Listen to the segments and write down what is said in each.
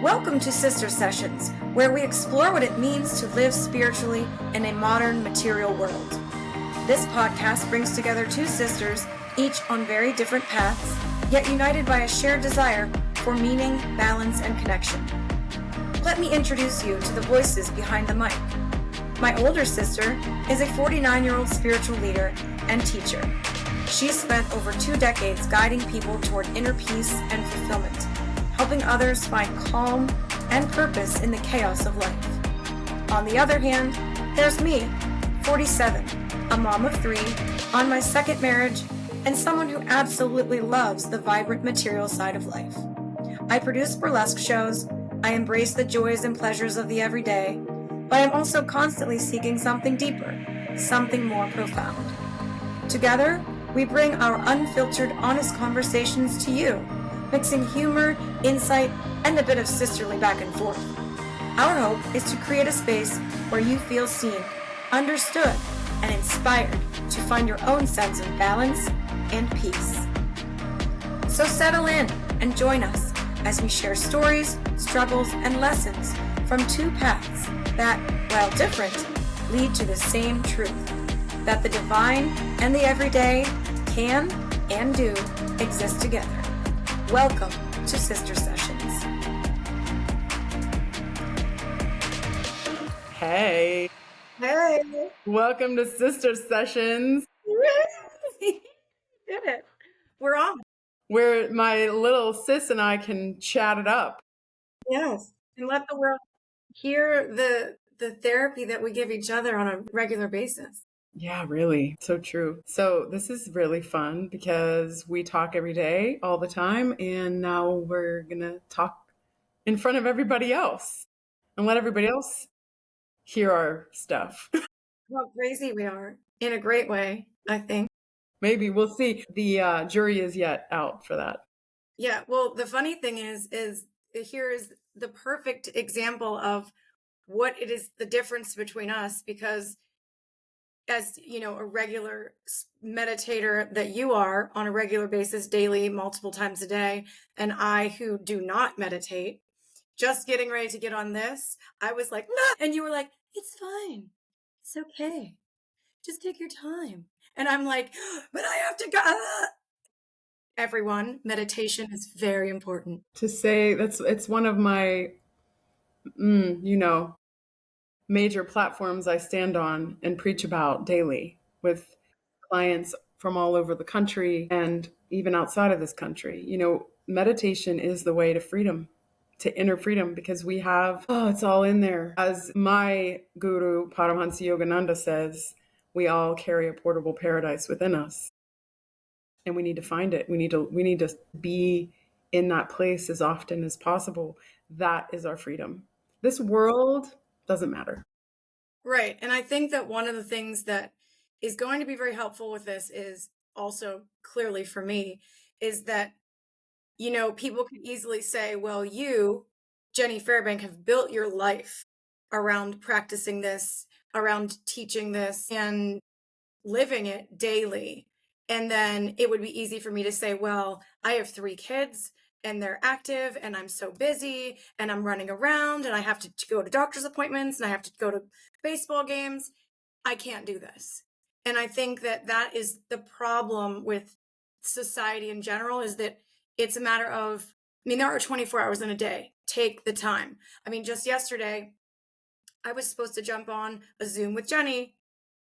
Welcome to Sister Sessions, where we explore what it means to live spiritually in a modern material world. This podcast brings together two sisters, each on very different paths, yet united by a shared desire for meaning, balance, and connection. Let me introduce you to the voices behind the mic. My older sister is a 49-year-old spiritual leader and teacher. She's spent over 2 decades guiding people toward inner peace and fulfillment, helping others find calm and purpose in the chaos of life. On the other hand, there's me, 47, a mom of 3, on my second marriage, and someone who absolutely loves the vibrant material side of life. I produce burlesque shows, I embrace the joys and pleasures of the everyday, but I'm also constantly seeking something deeper, something more profound. Together, we bring our unfiltered, honest conversations to you, mixing humor, insight, and a bit of sisterly back and forth. Our hope is to create a space where you feel seen, understood, and inspired to find your own sense of balance and peace. So settle in and join us as we share stories, struggles, and lessons from 2 paths that, while different, lead to the same truth, that the divine and the everyday can and do exist together. Welcome to Sister Sessions. Hey. Hey. Welcome to Sister Sessions. Did it. We're on. Where my little sis and I can chat it up. Yes. And let the world hear the therapy that we give each other on a regular basis. Yeah, really. So true. So this is really fun because we talk every day, all the time, and now we're going to talk in front of everybody else and let everybody else hear our stuff. How crazy we are, in a great way, I think. Maybe we'll see. The jury is yet out for that. Yeah, well, the funny thing is here is the perfect example of what it is, the difference between us, because as you know, a regular meditator that you are on a regular basis, daily, multiple times a day, and I who do not meditate, just getting ready to get on this, I was like, nah! And you were like, it's fine. It's okay. Just take your time. And I'm like, but I have to go. Everyone, meditation is very important. To say it's one of my, major platforms I stand on and preach about daily with clients from all over the country and even outside of this country. Meditation is the way to freedom, to inner freedom, because we have, it's all in there. As my guru, Paramahansa Yogananda, says, we all carry a portable paradise within us. And we need to find it. We need to be in that place as often as possible. That is our freedom. This world doesn't matter. Right. And I think that one of the things that is going to be very helpful with this is also clearly for me is that, people could easily say, well, you, Jenny Fairbank, have built your life around practicing this, around teaching this and living it daily. And then it would be easy for me to say, well, I have 3 kids and they're active and I'm so busy and I'm running around and I have to go to doctor's appointments and I have to go to baseball games. I can't do this. And I think that is the problem with society in general, is that it's a matter of, there are 24 hours in a day. Take the time. Just yesterday, I was supposed to jump on a Zoom with Jenny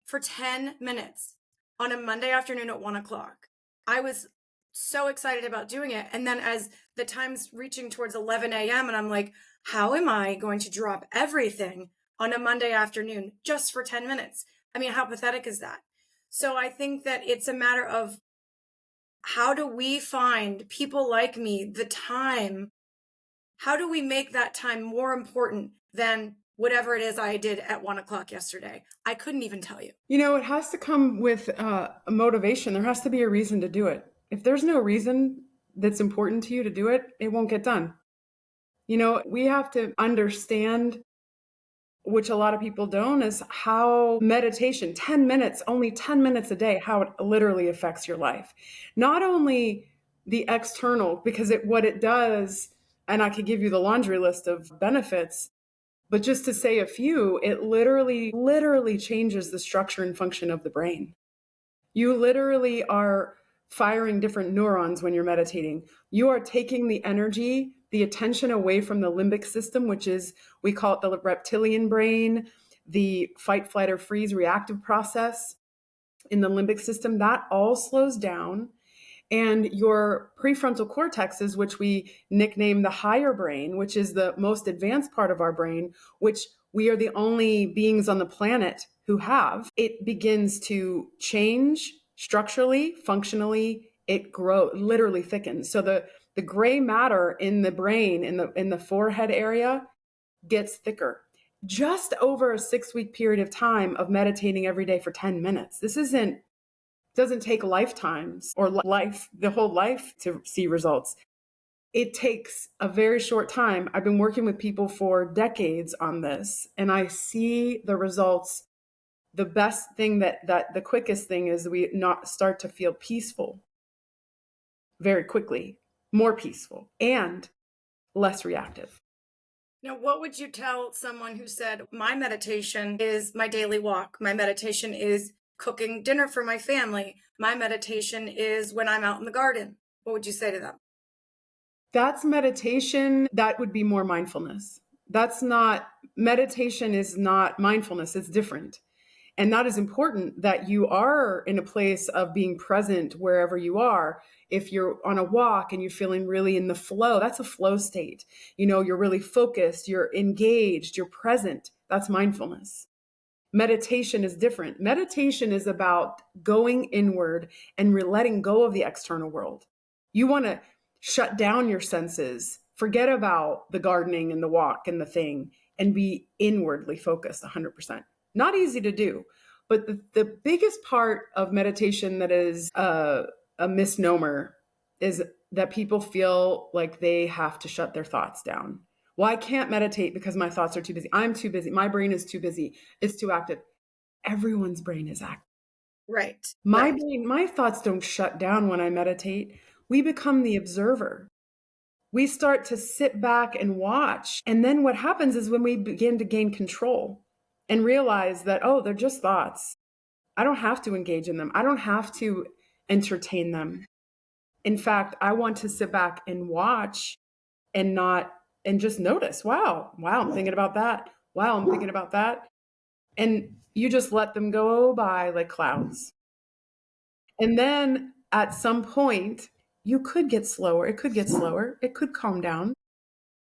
for 10 minutes on a Monday afternoon at 1:00. I was so excited about doing it. And then as the time's reaching towards 11 a.m. and I'm like, how am I going to drop everything on a Monday afternoon just for 10 minutes? How pathetic is that? So I think that it's a matter of, how do we find people like me the time? How do we make that time more important than whatever it is I did at 1:00 yesterday? I couldn't even tell you. It has to come with a motivation. There has to be a reason to do it. If there's no reason that's important to you to do it, it won't get done. We have to understand, which a lot of people don't, is how meditation, 10 minutes, only 10 minutes a day, how it literally affects your life. Not only the external, because what it does And I could give you the laundry list of benefits, but just to say a few, it literally changes the structure and function of the brain. You literally are firing different neurons when you're meditating. You are taking the energy, the attention away from the limbic system, which is, we call it the reptilian brain, the fight, flight, or freeze reactive process in the limbic system. That all slows down. And your prefrontal cortexes, which we nickname the higher brain, which is the most advanced part of our brain, which we are the only beings on the planet who have, it begins to change structurally, functionally. It grows, literally thickens. So the gray matter in the brain, in the forehead area, gets thicker. Just over a 6-week period of time of meditating every day for 10 minutes. This doesn't take lifetimes or the whole life to see results. It takes a very short time. I've been working with people for decades on this, and I see the results. The best thing that the quickest thing is we not start to feel peaceful very quickly, more peaceful and less reactive. Now, what would you tell someone who said, my meditation is my daily walk. My meditation is cooking dinner for my family. My meditation is when I'm out in the garden. What would you say to them? That's meditation. That would be more mindfulness. Meditation is not mindfulness. It's different. And that is important, that you are in a place of being present wherever you are. If you're on a walk and you're feeling really in the flow, that's a flow state. You're really focused, you're engaged, you're present. That's mindfulness. Meditation is different. Meditation is about going inward and letting go of the external world. You want to shut down your senses, forget about the gardening and the walk and the thing, and be inwardly focused 100%. Not easy to do, but the biggest part of meditation that is a misnomer is that people feel like they have to shut their thoughts down. Well, I can't meditate because my thoughts are too busy. I'm too busy. My brain is too busy. It's too active. Everyone's brain is active. Right. My brain, my thoughts don't shut down when I meditate. We become the observer. We start to sit back and watch. And then what happens is when we begin to gain control and realize that, oh, they're just thoughts. I don't have to engage in them. I don't have to entertain them. In fact, I want to sit back and watch and just notice, wow, I'm thinking about that. Wow, I'm thinking about that. And you just let them go by like clouds. And then at some point, you could get slower. It could get slower. It could calm down.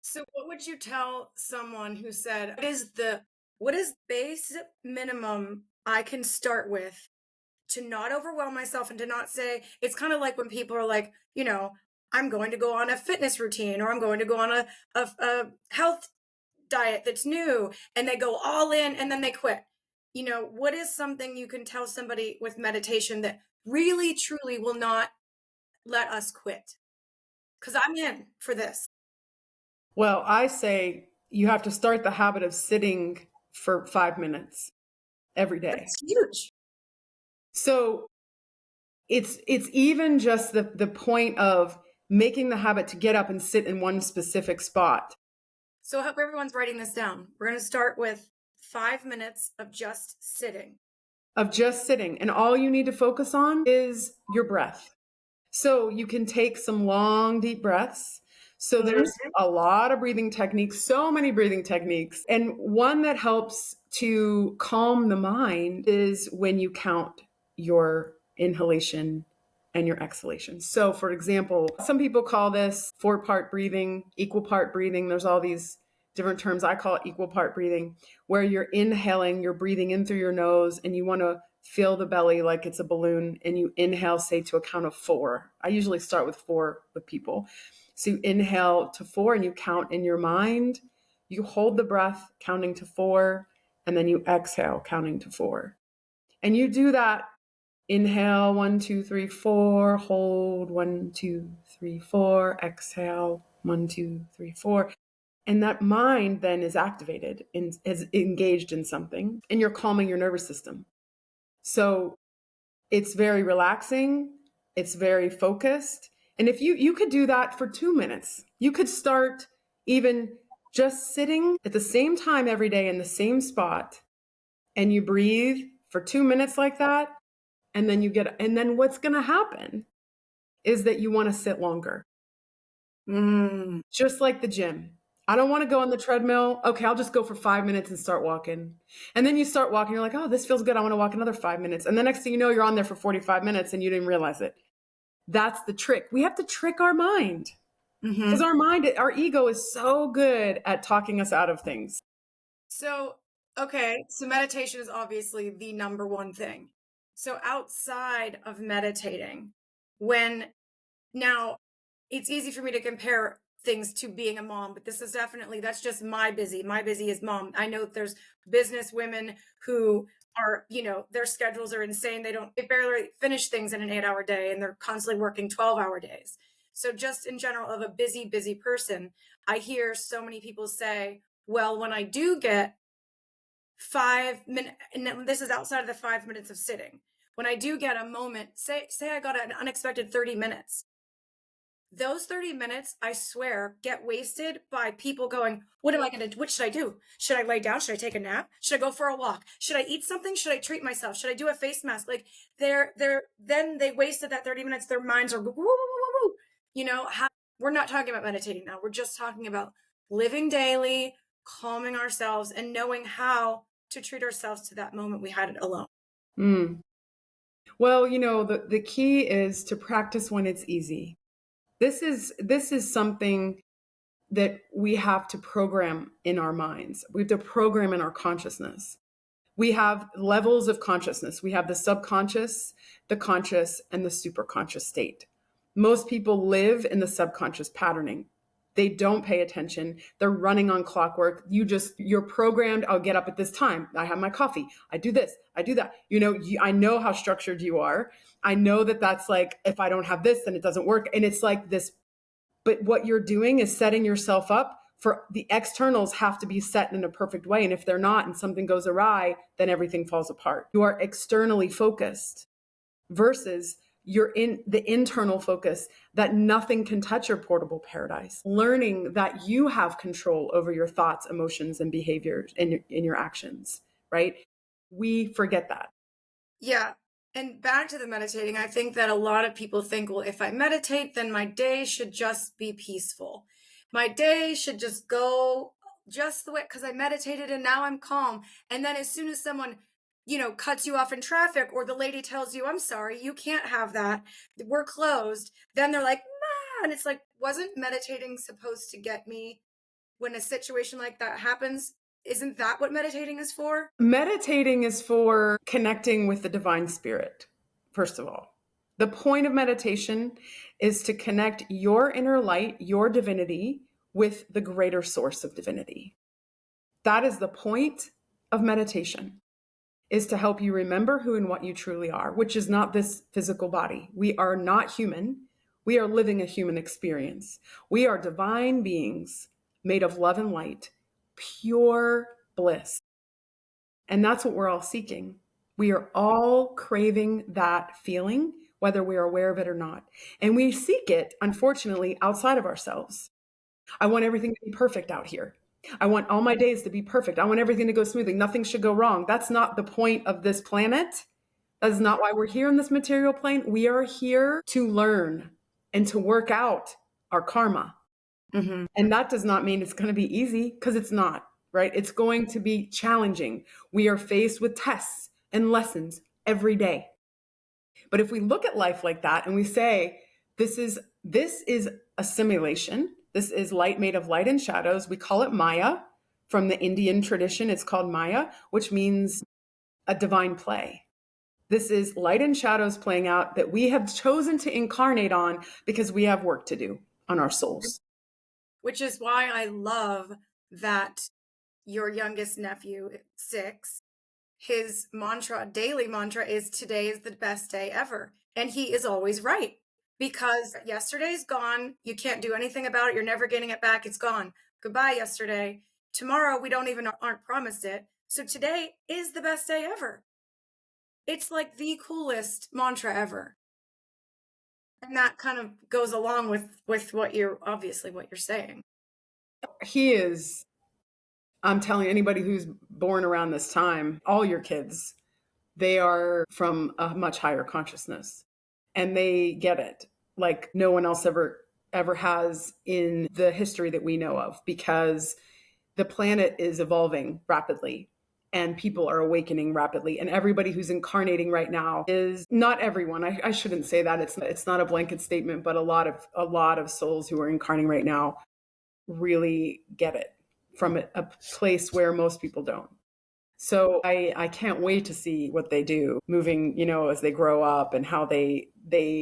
So what would you tell someone who said, what is base minimum I can start with to not overwhelm myself and to not say, it's kind of like when people are like, I'm going to go on a fitness routine or I'm going to go on a health diet that's new, and they go all in and then they quit. What is something you can tell somebody with meditation that really, truly will not let us quit? Because I'm in for this. Well, I say you have to start the habit of sitting for 5 minutes every day. That's huge. So it's even just the point of making the habit to get up and sit in one specific spot. So I hope everyone's writing this down. We're going to start with 5 minutes of just sitting. And all you need to focus on is your breath. So you can take some long, deep breaths. So there's a lot of breathing techniques, so many breathing techniques. And one that helps to calm the mind is when you count your inhalation and your exhalation. So for example, some people call this 4-part breathing, equal part breathing. There's all these different terms. I call it equal part breathing, where you're inhaling, you're breathing in through your nose, and you want to fill the belly like it's a balloon, and you inhale, say, to a count of 4. I usually start with 4 with people. So you inhale to 4 and you count in your mind. You hold the breath counting to 4, and then you exhale counting to 4. And you do that. Inhale, 1, 2, 3, 4. Hold, 1, 2, 3, 4. Exhale, 1, 2, 3, 4. And that mind then is activated and is engaged in something, and you're calming your nervous system. So it's very relaxing. It's very focused. And if you could do that for 2 minutes, you could start even just sitting at the same time every day in the same spot, and you breathe for 2 minutes like that. And then what's going to happen is that you want to sit longer. Just like the gym. I don't want to go on the treadmill. Okay, I'll just go for 5 minutes and start walking. And then you start walking, you're like, oh, this feels good. I want to walk another 5 minutes. And the next thing you know, you're on there for 45 minutes and you didn't realize it. That's the trick. We have to trick our mind. Because our ego is so good at talking us out of things. So meditation is obviously the number one thing. So outside of meditating, now it's easy for me to compare things to being a mom, but this is that's just my busy. My busy is mom. I know there's business women who are, their schedules are insane. They barely finish things in an 8-hour day and they're constantly working 12-hour days. So just in general of a busy, busy person, I hear so many people say, well, when I do get 5 minutes, and this is outside of the 5 minutes of sitting, when I do get a moment, say I got an unexpected 30 minutes, those 30 minutes, I swear, get wasted by people going, what should I do? Should I lay down? Should I take a nap? Should I go for a walk? Should I eat something? Should I treat myself? Should I do a face mask? Like then they wasted that 30 minutes. Their minds are, woo, woo, woo, woo. We're not talking about meditating now. We're just talking about living daily, calming ourselves and knowing how to treat ourselves to that moment we had it alone. Well, the key is to practice when it's easy. This is something that we have to program in our minds. We have to program in our consciousness. We have levels of consciousness. We have the subconscious, the conscious, and the superconscious state. Most people live in the subconscious patterning. They don't pay attention. They're running on clockwork. You're programmed. I'll get up at this time. I have my coffee. I do this. I do that. I know how structured you are. I know that that's like, if I don't have this, then it doesn't work. And it's like this, but what you're doing is setting yourself up for the externals have to be set in a perfect way. And if they're not, and something goes awry, then everything falls apart. You are externally focused versus you're in the internal focus that nothing can touch your portable paradise. Learning that you have control over your thoughts, emotions, and behaviors in your actions, right? We forget that. Yeah. And back to the meditating, I think that a lot of people think, well, if I meditate, then my day should just be peaceful. My day should just go just the way, because I meditated and now I'm calm. And then as soon as someone cuts you off in traffic, or the lady tells you, I'm sorry, you can't have that, we're closed, then they're like, nah. And it's like, wasn't meditating supposed to get me when a situation like that happens? Isn't that what meditating is for? Meditating is for connecting with the divine spirit, first of all. The point of meditation is to connect your inner light, your divinity, with the greater source of divinity. That is the point of meditation, is to help you remember who and what you truly are, which is not this physical body. We are not human. We are living a human experience. We are divine beings made of love and light, pure bliss. And that's what we're all seeking. We are all craving that feeling, whether we're aware of it or not. And we seek it, unfortunately, outside of ourselves. I want everything to be perfect out here. I want all my days to be perfect. I want everything to go smoothly. Nothing should go wrong. That's not the point of this planet. That is not why we're here in this material plane. We are here to learn and to work out our karma. Mm-hmm. And that does not mean it's going to be easy, because it's not, right? It's going to be challenging. We are faced with tests and lessons every day. But if we look at life like that and we say, this is a simulation. This is light made of light and shadows. We call it Maya. From the Indian tradition, it's called Maya, which means a divine play. This is light and shadows playing out that we have chosen to incarnate on because we have work to do on our souls. Which is why I love that your youngest nephew, 6, his daily mantra is, today is the best day ever. And he is always right, because yesterday's gone. You can't do anything about it. You're never getting it back. It's gone. Goodbye, yesterday. Tomorrow, we aren't promised it. So today is the best day ever. It's like the coolest mantra ever. And that kind of goes along with what you're saying. He is, I'm telling anybody who's born around this time, all your kids, they are from a much higher consciousness and they get it like no one else ever has in the history that we know of, because the planet is evolving rapidly and people are awakening rapidly, and everybody who's incarnating right now is not everyone. I shouldn't say that. It's not a blanket statement, but a lot of souls who are incarnating right now really get it from a place where most people don't. So I can't wait to see what they do moving, as they grow up and how they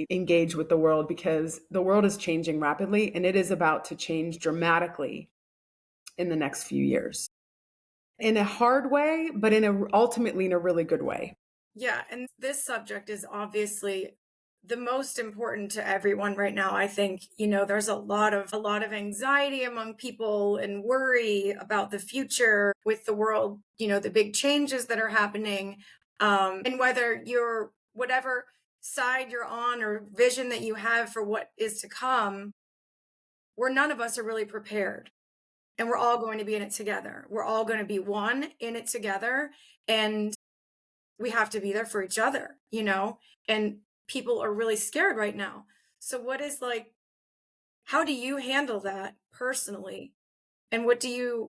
engage with the world, because the world is changing rapidly and it is about to change dramatically in the next few years. In a hard way, but ultimately in a really good way. Yeah, and this subject is obviously the most important to everyone right now. I think, there's a lot of anxiety among people and worry about the future with the world, the big changes that are happening. And whether you're whatever side you're on or vision that you have for what is to come, where none of us are really prepared. And we're all going to be in it together. We're all going to be one in it together. And we have to be there for each other, and people are really scared right now. So how do you handle that personally? And what do you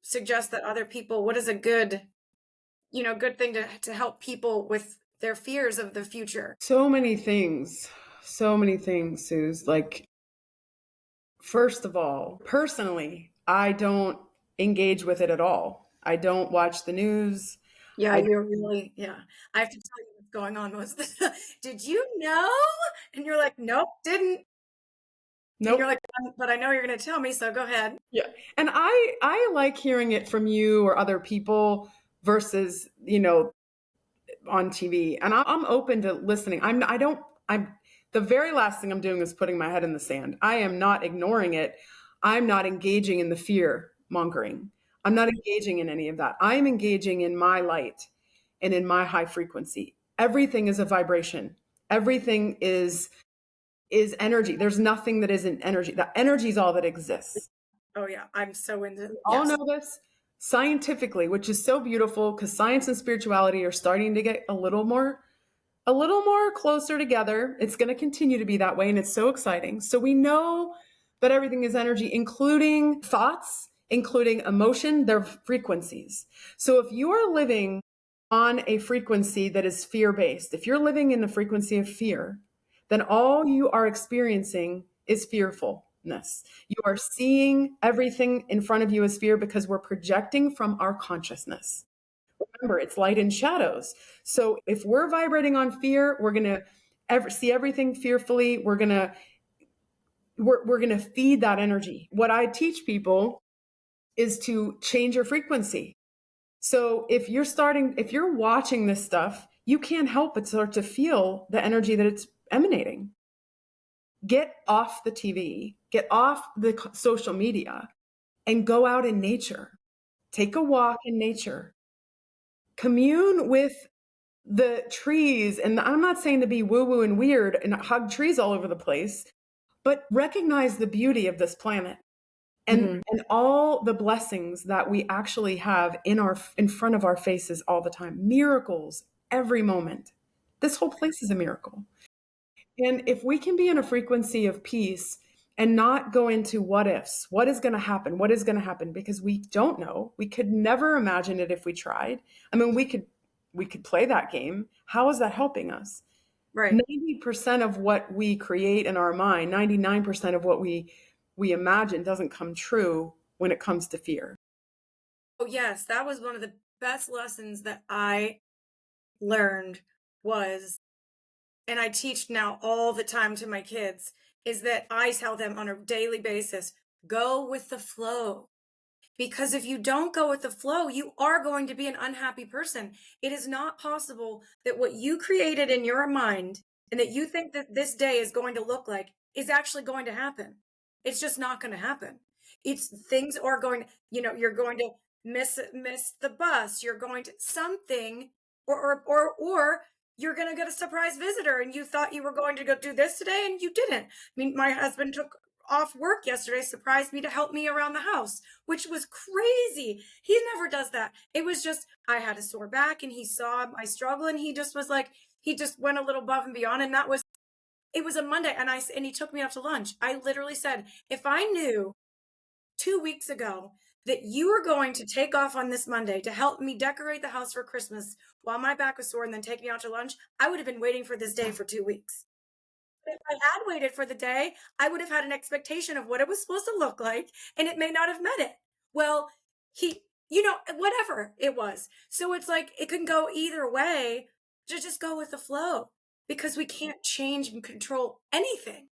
suggest that other people, what is a good thing to help people with their fears of the future? So many things, Suze. Like, first of all, personally, I don't engage with it at all. I don't watch the news. Yeah, I you're really, yeah. I have to tell you what's going on did you know? And you're like, nope, didn't. And nope. you're like, but I know you're going to tell me, so go ahead. Yeah. And I like hearing it from you or other people versus, on TV. And I'm open to listening. I'm the very last thing I'm doing is putting my head in the sand. I am not ignoring it. I'm not engaging in the fear mongering. I'm not engaging in any of that. I'm engaging in my light and in my high frequency. Everything is a vibration. Everything is energy. There's nothing that isn't energy. That energy is all that exists. Oh yeah, I'm so into We all know this scientifically, which is so beautiful because science and spirituality are starting to get a little more closer together. It's going to continue to be that way, and it's so exciting. So we know that everything is energy, including thoughts, including emotion, they're frequencies. So if you are living on a frequency that is fear-based, if you're living in the frequency of fear, then all you are experiencing is fearfulness. You are seeing everything in front of you as fear because we're projecting from our consciousness. Remember, it's light and shadows. So if we're vibrating on fear, we're going to see everything fearfully. We're going to feed that energy. What I teach people is to change your frequency. So if you're watching this stuff, you can't help but start to feel the energy that it's emanating. Get off the TV, get off the social media, and go out in nature. Take a walk in nature. Commune with the trees. And I'm not saying to be woo-woo and weird and hug trees all over the place, but recognize the beauty of this planet and all the blessings that we actually have in front of our faces all the time. Miracles every moment. This whole place is a miracle. And if we can be in a frequency of peace and not go into what ifs, what is going to happen? What is going to happen? Because we don't know. We could never imagine it if we tried. I mean, we could play that game. How is that helping us? right. 90% of what we create in our mind, 99% of what we imagine doesn't come true when it comes to fear. Oh yes, that was one of the best lessons that I learned was, and I teach now all the time to my kids, is that I tell them on a daily basis, go with the flow. Because if you don't go with the flow, you are going to be an unhappy person. It is not possible that what you created in your mind and that you think that this day is going to look like is actually going to happen. It's just not going to happen. It's things are going, you're going to miss the bus. You're going to something or you're going to get a surprise visitor and you thought you were going to go do this today and you didn't. I mean, my husband took off work yesterday, surprised me to help me around the house, which was crazy. He never does that. It was just, I had a sore back and he saw my struggle and he just was like, he just went a little above and beyond. And it was a Monday and he took me out to lunch. I literally said, if I knew 2 weeks ago that you were going to take off on this Monday to help me decorate the house for Christmas while my back was sore and then take me out to lunch, I would have been waiting for this day for 2 weeks. If I had waited for the day, I would have had an expectation of what it was supposed to look like, and it may not have met it. Well, whatever it was. So it's like it can go either way. Just go with the flow because we can't change and control anything.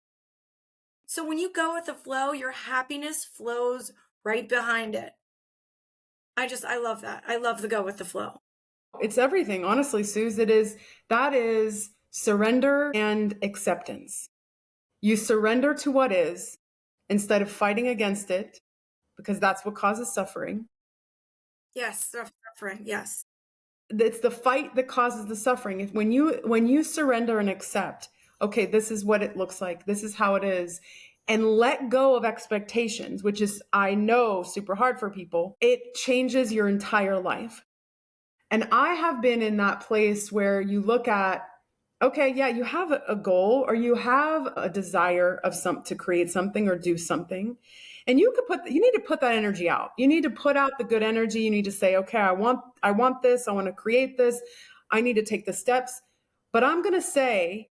So when you go with the flow, your happiness flows right behind it. I love that. I love the go with the flow. It's everything. Honestly, Suze, that is surrender and acceptance. You surrender to what is instead of fighting against it, because that's what causes suffering. Yes, suffering. Yes. It's the fight that causes the suffering. When you surrender and accept, okay, this is what it looks like, this is how it is, and let go of expectations, which is, I know, super hard for people, it changes your entire life. And I have been in that place where you look at, okay, yeah, you have a goal or you have a desire to create something or do something. And you need to put that energy out. You need to put out the good energy. You need to say, okay, I want this. I want to create this. I need to take the steps. But I'm going to say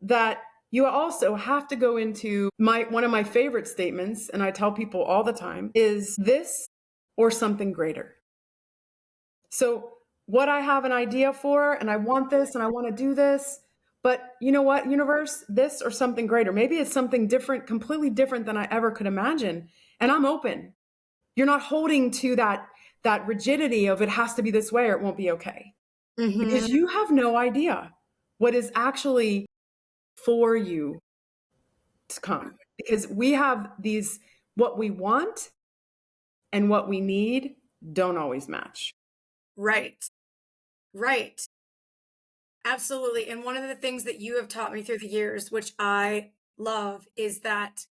that you also have to go into one of my favorite statements, and I tell people all the time, is this or something greater. So what I have an idea for, and I want this and I want to do this, but you know what, universe, this or something greater. Maybe it's something different, completely different than I ever could imagine. And I'm open. You're not holding to that rigidity of it has to be this way or it won't be okay. Mm-hmm. Because you have no idea what is actually for you to come. Because we have what we want and what we need don't always match. Right. Absolutely. And one of the things that you have taught me through the years, which I love, is that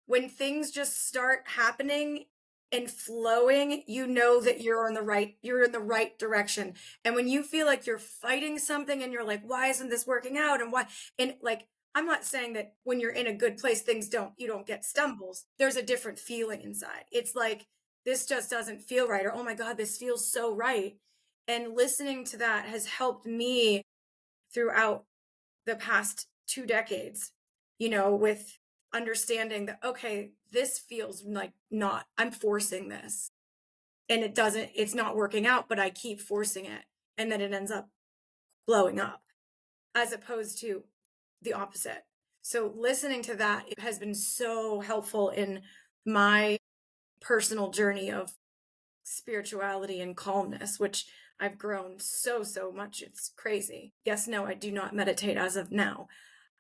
when things just start happening and flowing, you know that you're in the right direction. And when you feel like you're fighting something and you're like, why isn't this working out? And like, I'm not saying that when you're in a good place, you don't get stumbles. There's a different feeling inside. It's like, this just doesn't feel right. Or, oh my God, this feels so right. And listening to that has helped me throughout the past 2 decades, with understanding that, okay, this feels like I'm forcing this and it's not working out, but I keep forcing it. And then it ends up blowing up as opposed to the opposite. So listening to that, it has been so helpful in my personal journey of spirituality and calmness, which I've grown so much. It's crazy. Yes, no, I do not meditate as of now.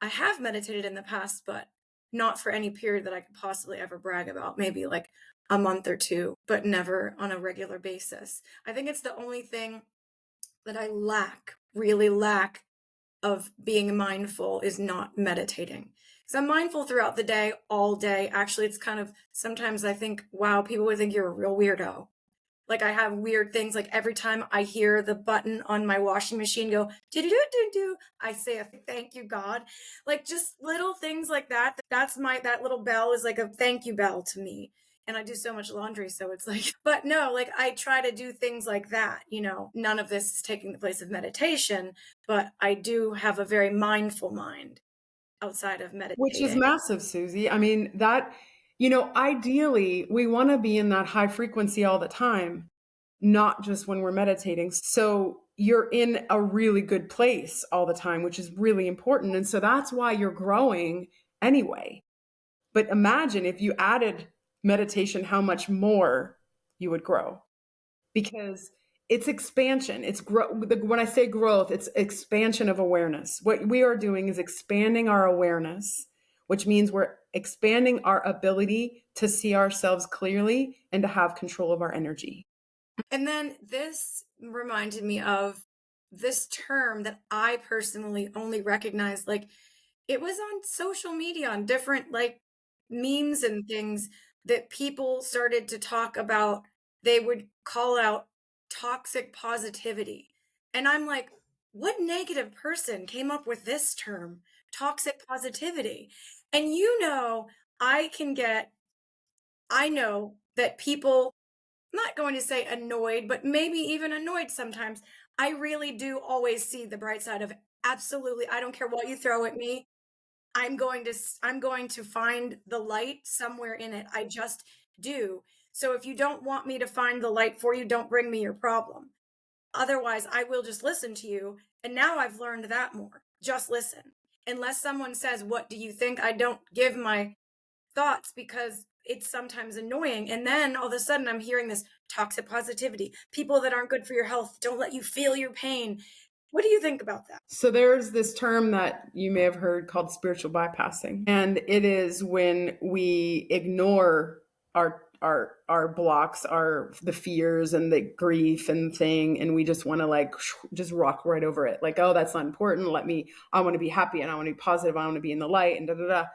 I have meditated in the past, but not for any period that I could possibly ever brag about, maybe like a month or two, but never on a regular basis. I think it's the only thing that I really lack of being mindful is not meditating. Because I'm mindful throughout the day, all day. Actually, it's kind of, sometimes I think, wow, people would think you're a real weirdo. Like I have weird things, like every time I hear the button on my washing machine go, do, I say a thank you, God. Like just little things like that. That little bell is like a thank you bell to me. And I do so much laundry. So it's like, but no, like I try to do things like that. None of this is taking the place of meditation, but I do have a very mindful mind outside of meditating. Which is massive, Susie. I mean, ideally, we want to be in that high frequency all the time, not just when we're meditating. So you're in a really good place all the time, which is really important. And so that's why you're growing anyway. But imagine if you added meditation, how much more you would grow. Because it's expansion. When I say growth, it's expansion of awareness. What we are doing is expanding our awareness, which means we're expanding our ability to see ourselves clearly and to have control of our energy. And then this reminded me of this term that I personally only recognize, like, it was on social media, on different, like, memes and things that people started to talk about. They would call out toxic positivity. And I'm like, what negative person came up with this term, toxic positivity? And I can get, I know that people, I'm not going to say annoyed, but maybe even annoyed sometimes. I really do always see the bright side of it. Absolutely. I don't care what you throw at me. I'm going to find the light somewhere in it. I just do. So if you don't want me to find the light for you, don't bring me your problem. Otherwise, I will just listen to you. And now I've learned that more. Just listen. Unless someone says, "What do you think?" I don't give my thoughts because it's sometimes annoying. And then all of a sudden I'm hearing this toxic positivity. People that aren't good for your health don't let you feel your pain. What do you think about that? So there's this term that you may have heard called spiritual bypassing. And it is when we ignore our blocks, the fears and the grief and thing, and we just want to like just rock right over it. Like, oh, that's not important. I want to be happy and I want to be positive. I want to be in the light and da da da.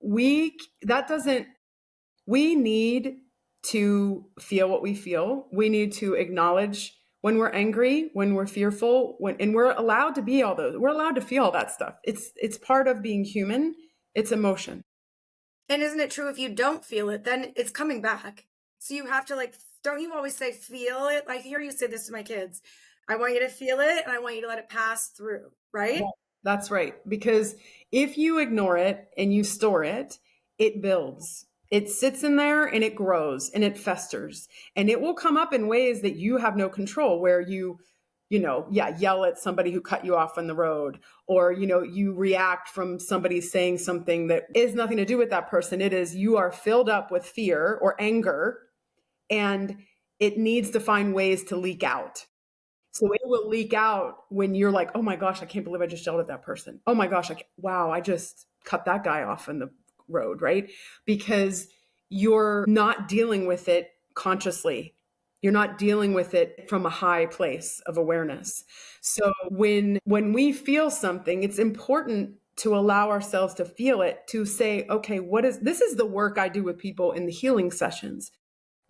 We need to feel what we feel. We need to acknowledge when we're angry, when we're fearful, and we're allowed to be all those. We're allowed to feel all that stuff. It's part of being human. It's emotion. And isn't it true, if you don't feel it, then it's coming back? So you have to, like, don't you always say, feel it? I hear you say this to my kids. I want you to feel it and I want you to let it pass through, right? That's right. Because if you ignore it and you store it, it builds. It sits in there and it grows and it festers, and it will come up in ways that you have no control, where yell at somebody who cut you off on the road, or, you react from somebody saying something that is nothing to do with that person. It is, you are filled up with fear or anger, and it needs to find ways to leak out. So it will leak out when you're like, oh my gosh, I can't believe I just yelled at that person. Oh my gosh, wow, I just cut that guy off in the road, right? Because you're not dealing with it consciously. You're not dealing with it from a high place of awareness. So when we feel something, it's important to allow ourselves to feel it, to say, okay, this is the work I do with people in the healing sessions.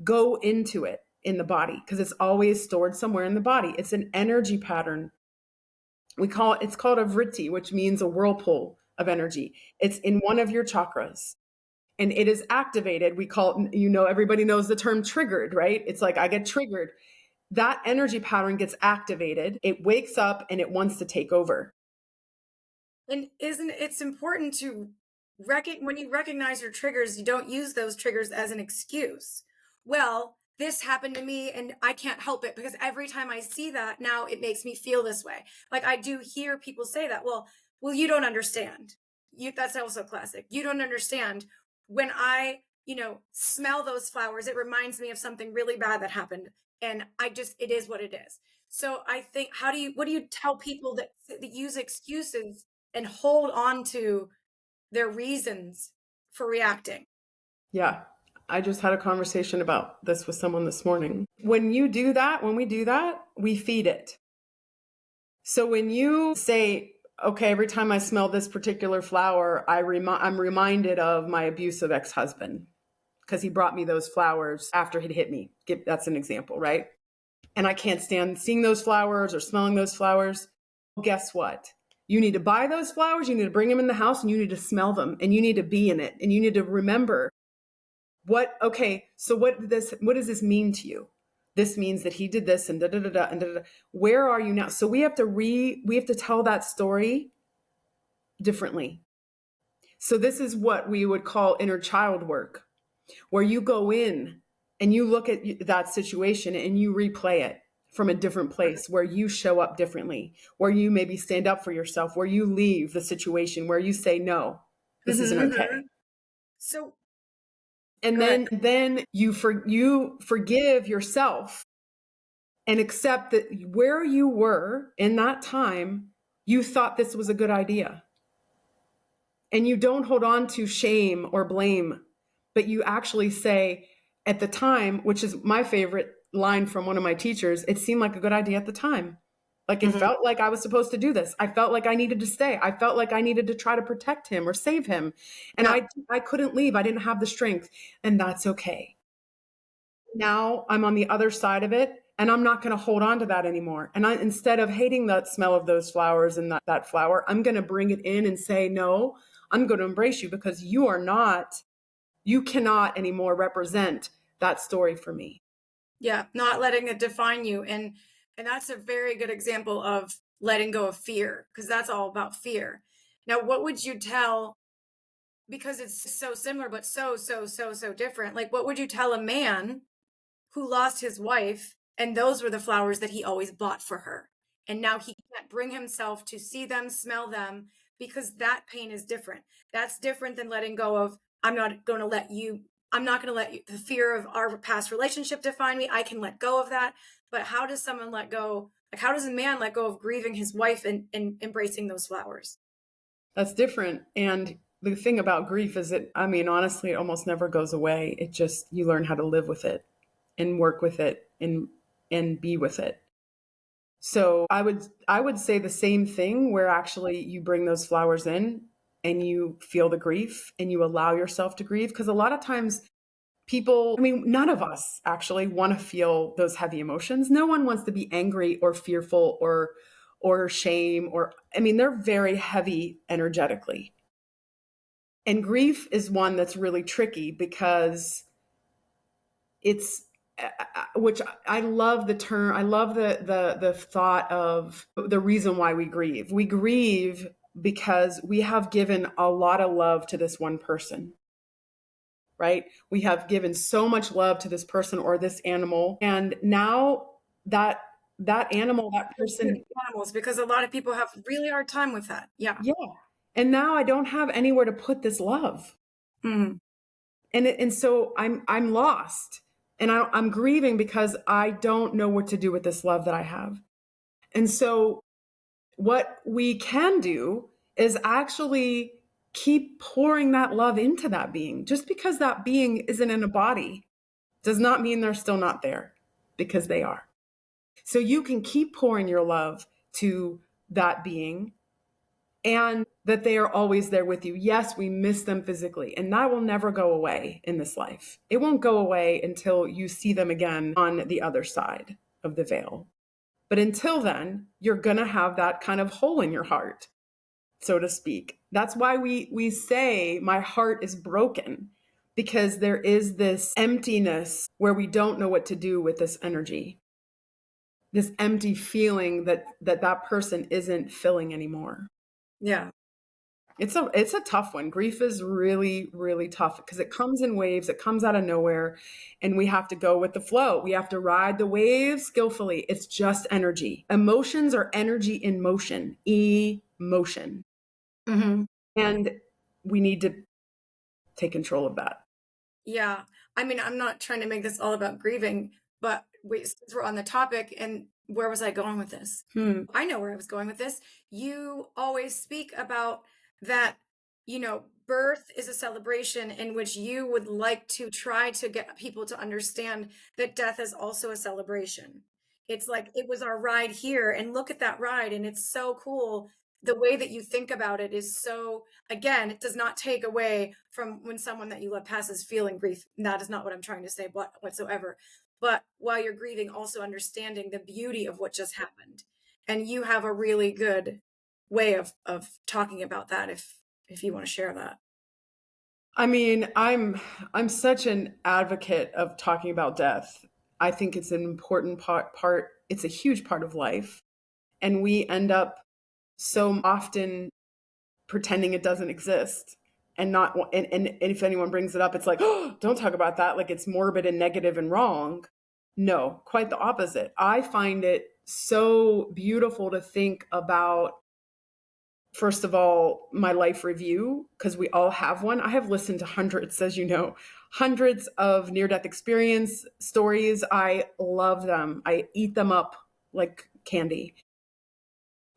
Go into it in the body, because it's always stored somewhere in the body. It's an energy pattern. It's called a vritti, which means a whirlpool of energy. It's in one of your chakras and it is activated. Everybody knows the term triggered, right? It's like, I get triggered. That energy pattern gets activated. It wakes up and it wants to take over. And it's important to when you recognize your triggers, you don't use those triggers as an excuse. Well, this happened to me and I can't help it because every time I see that, now it makes me feel this way. Like, I do hear people say that. Well, you don't understand. That's also classic. You don't understand. When I, smell those flowers, it reminds me of something really bad that happened. And it is what it is. So I think, what do you tell people that use excuses and hold on to their reasons for reacting? Yeah. I just had a conversation about this with someone this morning. When we do that, we feed it. So when you say, okay, every time I smell this particular flower, I'm reminded of my abusive ex-husband because he brought me those flowers after he'd hit me. That's an example, right? And I can't stand seeing those flowers or smelling those flowers. Well, guess what? You need to buy those flowers, you need to bring them in the house, and you need to smell them, and you need to be in it, and you need to remember so what does this mean to you? This means that he did this and da da da da and da da. Where are you now? So we have to tell that story differently. So this is what we would call inner child work, where you go in and you look at that situation and you replay it from a different place, where you show up differently, where you maybe stand up for yourself, where you leave the situation, where you say, no, this isn't okay. So, and then you forgive yourself and accept that where you were in that time, you thought this was a good idea. And you don't hold on to shame or blame, but you actually say, at the time, which is my favorite line from one of my teachers, it seemed like a good idea at the time. Like it felt like I was supposed to do this. I felt like I needed to stay. I felt like I needed to try to protect him or save him. And Yeah. I couldn't leave. I didn't have the strength. And that's okay. Now I'm on the other side of it and I'm not going to hold on to that anymore. And instead of hating that smell of those flowers and that flower, I'm going to bring it in and say, no, I'm going to embrace you because you cannot anymore represent that story for me. Yeah, not letting it define you. And that's a very good example of letting go of fear, because that's all about fear. Now, what would you tell, because it's so similar but so different. Like what would you tell a man who lost his wife and those were the flowers that he always bought for her? And now he can't bring himself to see them, smell them, because that pain is different. That's different than letting go of, I'm not going to let you, the fear of our past relationship define me. I can let go of that. But how does someone let go? Like, how does a man let go of grieving his wife and embracing those flowers? That's different. And the thing about grief is honestly, it almost never goes away. It just, you learn how to live with it and work with it and be with it. So I would say the same thing where actually you bring those flowers in and you feel the grief and you allow yourself to grieve. Because a lot of times people, none of us actually want to feel those heavy emotions. No one wants to be angry or fearful or shame they're very heavy energetically. And grief is one that's really tricky because it's which I love the term. I love the thought of the reason why we grieve. We grieve because we have given a lot of love to this one person, right? We have given so much love to this person or this animal, and now that animal, that person, Animals, because a lot of people have really hard time with that. Yeah. yeah. And now I don't have anywhere to put this love. Mm-hmm. And so I'm lost and I'm grieving because I don't know what to do with this love that I have. And so what we can do is actually keep pouring that love into that being. Just because that being isn't in a body does not mean they're still not there, because they are. So you can keep pouring your love to that being and that they are always there with you. Yes, we miss them physically, and that will never go away in this life. It won't go away until you see them again on the other side of the veil. But until then, you're going to have that kind of hole in your heart, so to speak. That's why we say my heart is broken, because there is this emptiness where we don't know what to do with this energy, this empty feeling that person isn't filling anymore. Yeah. It's a tough one. Grief is really, really tough because it comes in waves. It comes out of nowhere, and we have to go with the flow. We have to ride the waves skillfully. It's just energy. Emotions are energy in motion, emotion. Mm-hmm. And we need to take control of that. Yeah. I'm not trying to make this all about grieving, but since we're on the topic, and where was I going with this? I know where I was going with this. You always speak about that, birth is a celebration in which you would like to try to get people to understand that death is also a celebration. It's like it was our ride here, and look at that ride, and it's so cool. The way that you think about it is so, again, it does not take away from when someone that you love passes feeling grief. That is not what I'm trying to say whatsoever. But while you're grieving, also understanding the beauty of what just happened. And you have a really good way of talking about that, if you want to share that. I'm such an advocate of talking about death. I think it's an important part. It's a huge part of life. And we end up so often pretending it doesn't exist, and if anyone brings it up, it's like, oh, don't talk about that, like it's morbid and negative and wrong. No, quite the opposite. I find it so beautiful to think about, first of all, my life review, because we all have one. I have listened to hundreds, as you know, hundreds of near-death experience stories. I love them. I eat them up like candy.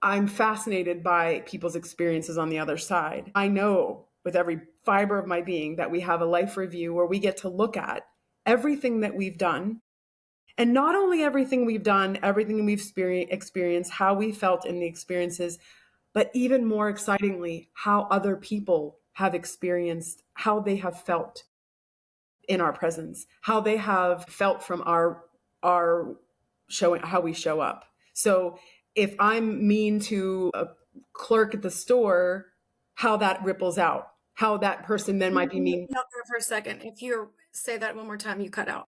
I'm fascinated by people's experiences on the other side. I know with every fiber of my being that we have a life review where we get to look at everything that we've done And not only everything we've done, everything we've experienced, how we felt in the experiences, but even more excitingly, how other people have experienced, how they have felt in our presence, how they have felt from our showing, how we show up. So if I'm mean to a clerk at the store, how that ripples out, how that person then might be mean. Not there for a second. If you say that one more time, you cut out.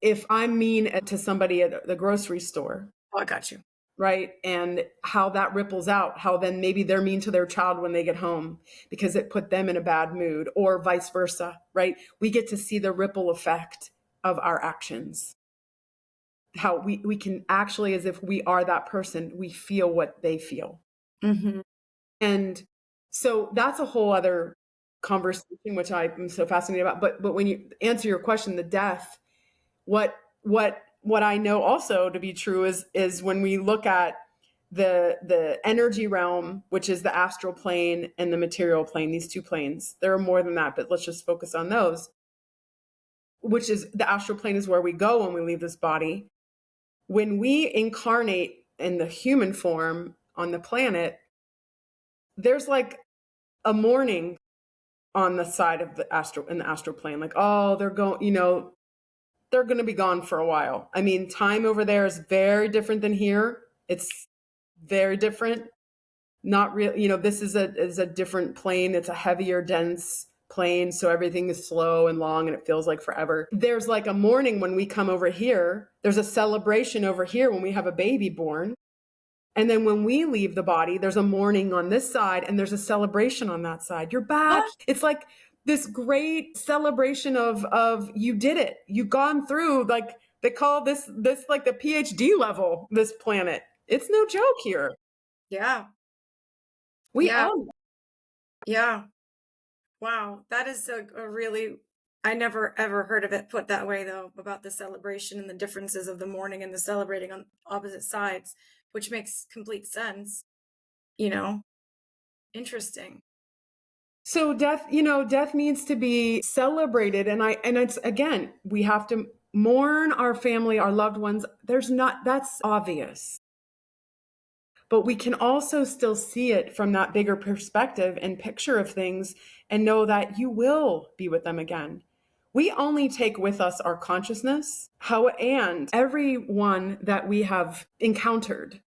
If I'm mean to somebody at the grocery store, Oh, I got you. right? And how that ripples out, how then maybe they're mean to their child when they get home because it put them in a bad mood, or vice versa, right? We get to see the ripple effect of our actions. How we can actually, as if we are that person, we feel what they feel. Mm-hmm. And so that's a whole other conversation, which I'm so fascinated about. But when you answer your question, the death, what I know also to be true is when we look at the energy realm, which is the astral plane and the material plane, these two planes. There are more than that, but let's just focus on those. Which is the astral plane is where we go when we leave this body. When we incarnate in the human form on the planet, there's like a mourning on the side of the astral plane. Like, oh, they're going, they're going to be gone for a while. I mean, time over there is very different than here. It's very different. Not real, this is a different plane. It's a heavier, dense plane. So everything is slow and long and it feels like forever. There's like a mourning when we come over here. There's a celebration over here when we have a baby born. And then when we leave the body, there's a mourning on this side and there's a celebration on that side. You're back. What? It's like this great celebration of you did it. You've gone through, like they call this like the PhD level, this planet. It's no joke here. Yeah. We Yeah. own it. Yeah. Wow. That is a really, I never ever heard of it put that way though, about the celebration and the differences of the mourning and the celebrating on opposite sides, which makes complete sense. You know, interesting. So death needs to be celebrated. And it's, again, we have to mourn our family, our loved ones. That's obvious. But we can also still see it from that bigger perspective and picture of things and know that you will be with them again. We only take with us our consciousness, and everyone that we have encountered,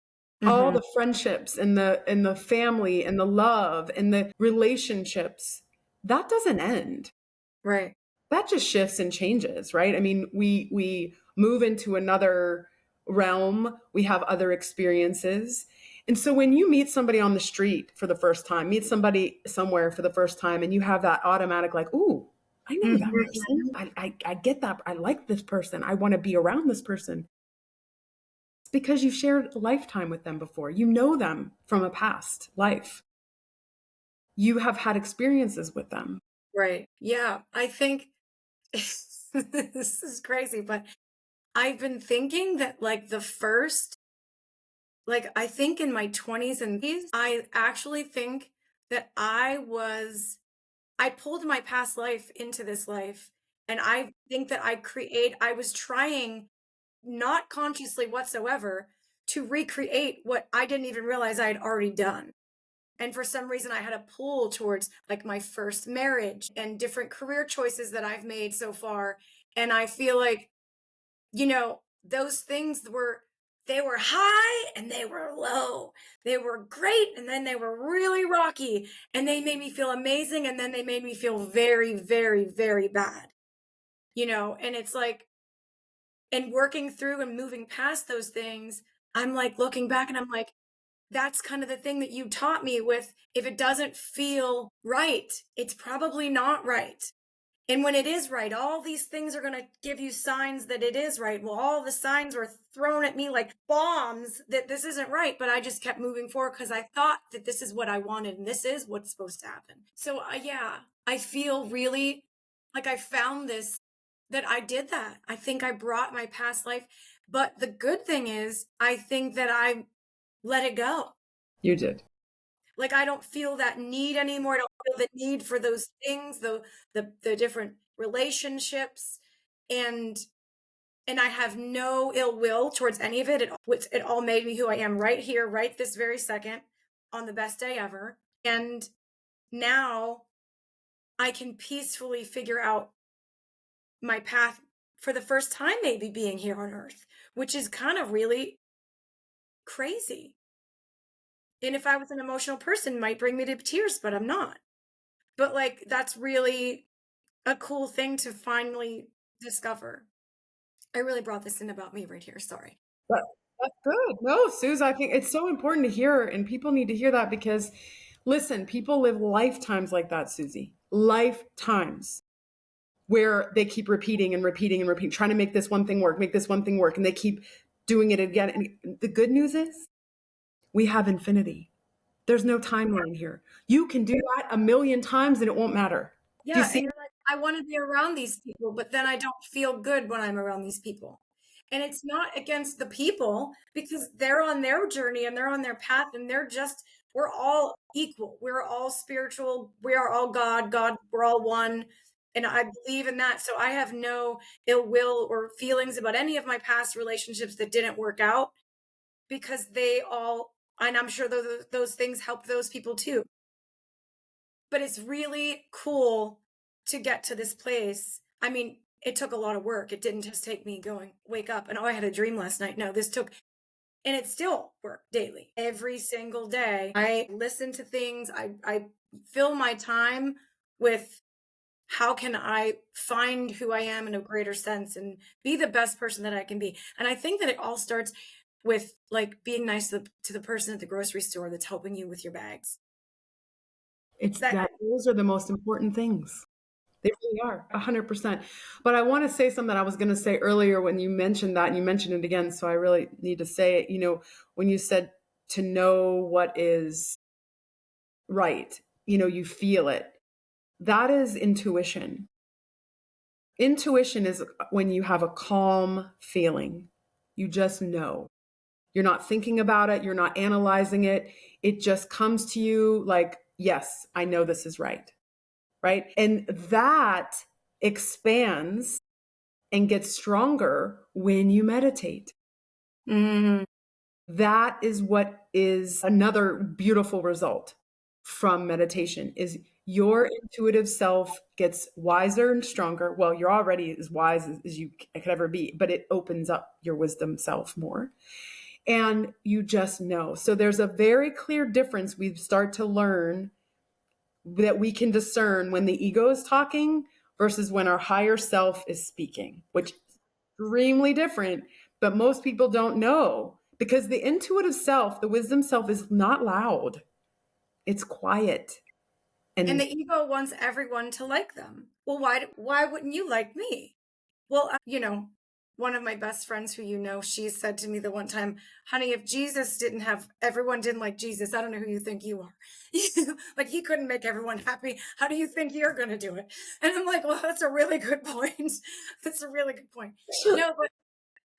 all Mm-hmm. the friendships and the family and the love and the relationships, that doesn't end. Right. That just shifts and changes, right? I mean, we move into another realm, we have other experiences. And so when you meet somebody on the street for the first time, meet somebody somewhere for the first time, and you have that automatic, like, ooh, I know that Mm-hmm. person. I get that. I like this person. I want to be around this person. It's because you've shared a lifetime with them before. You know them from a past life. You have had experiences with them. Right. Yeah. I think this is crazy, but I've been thinking that like the first, like I think in my 20s and 30s, I actually think that I pulled my past life into this life. And I think that I was trying, not consciously whatsoever, to recreate what I didn't even realize I had already done. And for some reason, I had a pull towards like my first marriage and different career choices that I've made so far. And I feel like, those things they were high and they were low. They were great and then they were really rocky and they made me feel amazing and then they made me feel very, very, very bad. And it's like, and working through and moving past those things, I'm like looking back and I'm like, that's kind of the thing that you taught me with, if it doesn't feel right, it's probably not right. And when it is right, all these things are going to give you signs that it is right. Well, all the signs were thrown at me like bombs that this isn't right, but I just kept moving forward because I thought that this is what I wanted and this is what's supposed to happen. So, yeah, I feel really like I found this, that I did that. I think I brought my past life. But the good thing is, I think that I let it go. You did. Like I don't feel that need anymore. I don't feel the need for those things, the different relationships. And And I have no ill will towards any of it. It all made me who I am right here, right this very second, on the best day ever. And now I can peacefully figure out my path for the first time, maybe being here on earth, which is kind of really crazy. And if I was an emotional person, it might bring me to tears, but I'm not. But like, that's really a cool thing to finally discover. I really brought this in about me right here. Sorry. That, that's good. No, Suze, I think it's so important to hear, and people need to hear that because, listen, people live lifetimes like that, Susie. Lifetimes where they keep repeating and repeating and repeating, trying to make this one thing work, make this one thing work, and they keep doing it again. And the good news is we have infinity. There's no timeline here. You can do that a million times and it won't matter. Do you Yeah, see? and like, I want to be around these people, but then I don't feel good when I'm around these people. And it's not against the people because they're on their journey and they're on their path and we're all equal. We're all spiritual. We are all God, we're all one. And I believe in that. So I have no ill will or feelings about any of my past relationships that didn't work out because and I'm sure those things help those people too. But it's really cool to get to this place. I mean, it took a lot of work. It didn't just take me wake up and, oh, I had a dream last night. No, and it still work daily. Every single day, I listen to things. I fill my time with how can I find who I am in a greater sense and be the best person that I can be. And I think that it all starts with like being nice to the person at the grocery store that's helping you with your bags. It's That that those are the most important things. They really are, 100%. But I want to say something I was going to say earlier when you mentioned that, and you mentioned it again, so I really need to say it. When you said to know what is right, you feel it. That is intuition. Intuition is when you have a calm feeling. You just know. You're not thinking about it. You're not analyzing it. It just comes to you like, yes, I know this is right. Right. And that expands and gets stronger when you meditate. mm, That is what is another beautiful result from meditation is your intuitive self gets wiser and stronger. Well, you're already as wise as you could ever be, but it opens up your wisdom self more. And you just know. So there's a very clear difference we start to learn that we can discern when the ego is talking versus when our higher self is speaking, which is extremely different, but most people don't know because the intuitive self, the wisdom self is not loud. It's quiet. and And the ego wants everyone to like them. Well, why wouldn't you like me? Well, one of my best friends who she said to me the one time, honey, if everyone didn't like Jesus, I don't know who you think you are. Like he couldn't make everyone happy. How do you think you're going to do it? And I'm like, well, that's a really good point. That's a really good point. No,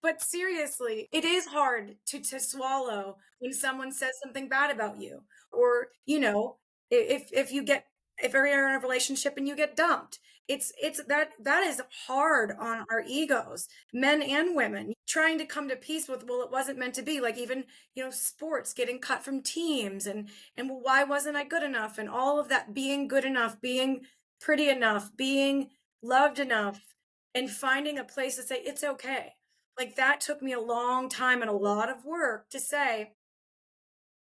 but seriously, it is hard to swallow when someone says something bad about you. Or, if you're in a relationship and you get dumped. That is hard on our egos, men and women, trying to come to peace with, well, it wasn't meant to be. Like even, sports, getting cut from teams and well, why wasn't I good enough? And all of that, being good enough, being pretty enough, being loved enough, and finding a place to say, it's okay. Like that took me a long time and a lot of work to say,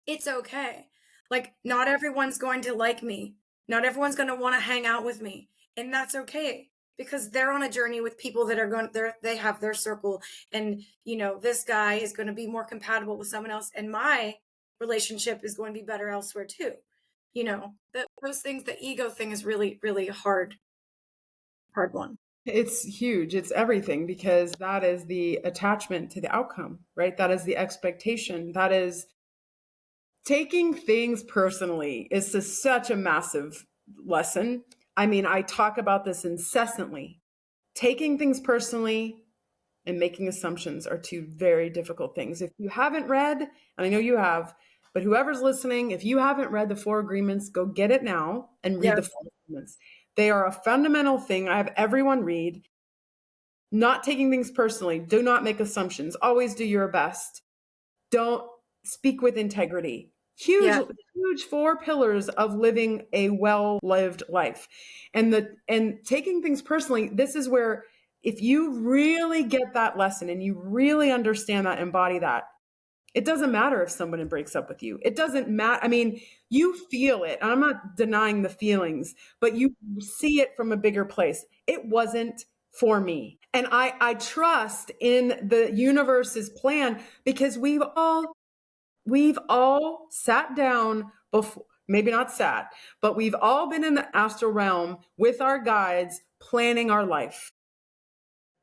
it's okay. Like not everyone's going to like me. Not everyone's going to want to hang out with me. And that's okay because they're on a journey with people that they have their circle. And, this guy is going to be more compatible with someone else. And my relationship is going to be better elsewhere too. Those things, the ego thing is really, really hard one. it's huge. It's everything because that is the attachment to the outcome, right? That is the expectation. That is taking things personally is such a massive lesson. I mean, I talk about this incessantly. Taking things personally and making assumptions are two very difficult things. If you haven't read, and I know you have, but whoever's listening, if you haven't read the Four Agreements, go get it now and read the Four Agreements. They are a fundamental thing. I have everyone read. not taking things personally. Do not make assumptions. Always do your best. Don't speak with integrity. Huge, Yeah. huge 4 pillars of living a well-lived life. And taking things personally, this is where if you really get that lesson and you really understand that, embody that, it doesn't matter if someone breaks up with you. It doesn't matter. I mean, you feel it. I'm not denying the feelings, but you see it from a bigger place. It wasn't for me. And I trust in the universe's plan because we've all sat down before, maybe not sat, but we've all been in the astral realm with our guides planning our life.